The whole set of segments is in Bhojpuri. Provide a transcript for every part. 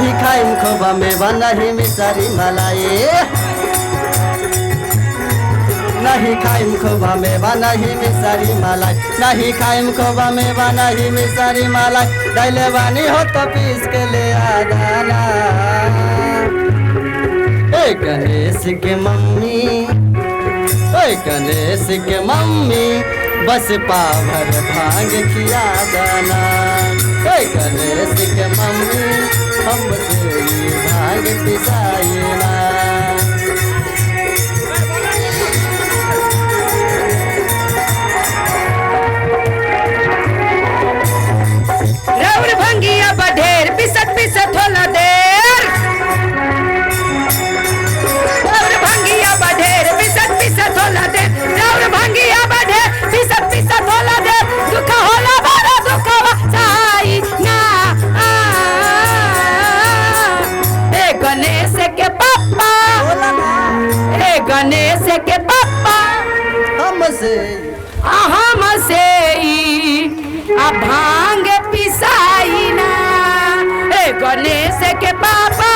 नहीं खाइम खोबा मेवा नहीं मिसरी मलाई, नहीं खाइम खोबा मेवा नहीं मिसरी मलाई, नहीं खाइम खोबा मेवा नहीं मिसरी मलाई। दैले बानी हो तो पीस के ले आदाना। ए गणेश के मम्मी, ओए गणेश के मम्मी बस पाभर भांग खिया दाना। ओए गणेश के मम्मी हमसे भांग पिसाई ना। राउर भंगिया बढेर पिसत पिसत होला देर, राउर भंगिया बढेर पिसत पिसत होला देर, राउर भंगिया बढेर पिसत पिसत होला देर। दुख होला बड़ा दुखवा सहाई ना। ए गणेश के पापा, ए गणेश के पापा हमसे आ भांग पिसाई ना। ए गणेश के पापा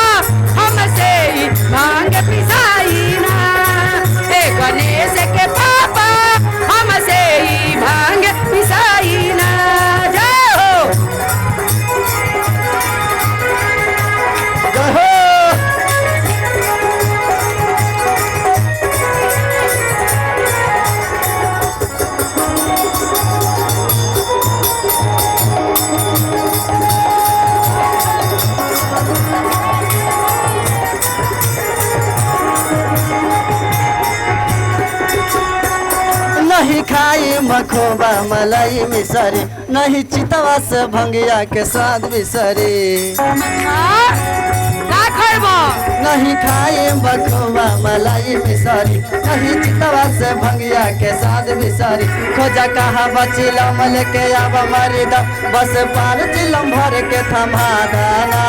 हमसे भांग पिसाई ना। ए गणेश के पापा हमसे भांग पिसाई ना। जाओ नहीं खाई मखोबा मलाई मिसरी, नहीं चितवा से भंगिया के स्वाद बिसरी। नहीं खाई मखोबा मलाई मिसरी, नहीं चितवा से भंगिया के स्वाद बिसरी। खोजा कहाँ बचिलम लेके आब मारी दा, बस 5 चिलम भर के थमा दाना।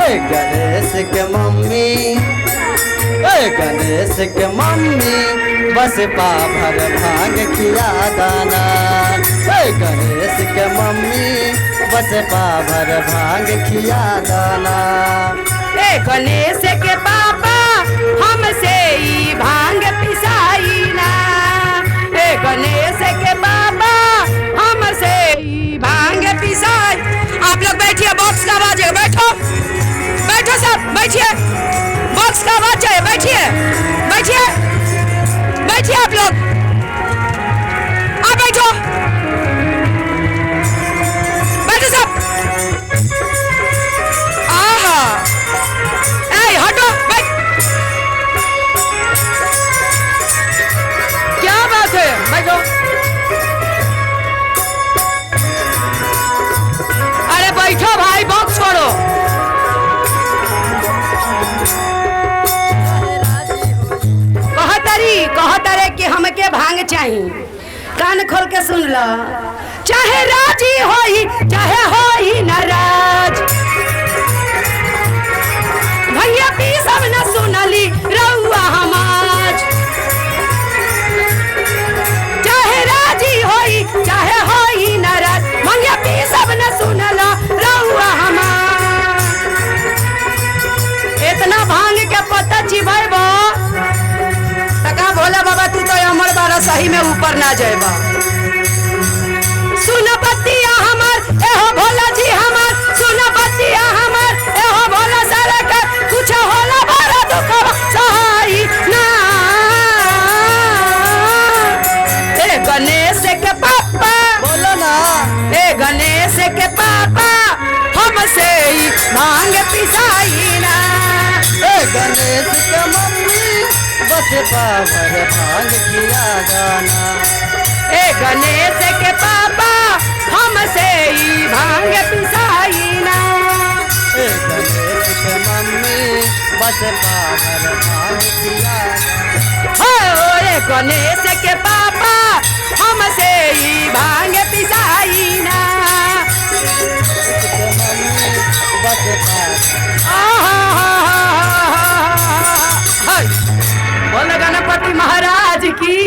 ओए गणेश के मम्मी, ओए गणेश के मम्मी बस पाभर भांग खिया दाना। ओए गणेश के मम्मी बस पाभर भांग खिया दाना। ए गणेश के पापा हमसे भांग पिसाई ना। ए गणेश के पापा हमसे भांग पिसाई। आप लोग बैठिए, बॉक्स का आवाज है, बैठो बैठो सब बैठिए, बॉक्स का आवाज है, बैठिए बैठिए बैठिए आप लोग, आप बैठो बैठो सब। आहा ए हटो बैठ। क्या बात है, बैठो। अरे बैठो भाई, बॉक्स छोड़ो। कहतरे कि हमके भांग चाहिए, कान खोल के सुन लो। चाहे राजी होई चाहे होई नाराज, भैया पी सब न सुनली रउआ हमाज। चाहे राजी होई चाहे होई नाराज, भैया पी सब न सुनला रउआ हमाज। इतना भांग के पत्ता चिबैबो तका भोला बाबा तू तो अमर बारा सही में ऊपर ना जाएबा। सुन बतिया हमर एहो भोला जी हमर, सुन बतिया हमर एहो भोला सारा का कुछ होला बारा दुखवा सहाई ना। ए गणेश के पापा बोलो ना, ए गणेश के पापा हमसे भांग पिसाई ना। ए गणेश के मम्मी बस पाभर भांग खिया दाना। ए गणेश के पापा हमसे भांग पिसाई ना। ए गणेश के मम्मी बस पाभर भांग खिया दाना। हो ए गणेश के पापा हमसे भांग पिसाई ना। के मम्मी बस बोल गणपति महाराज की।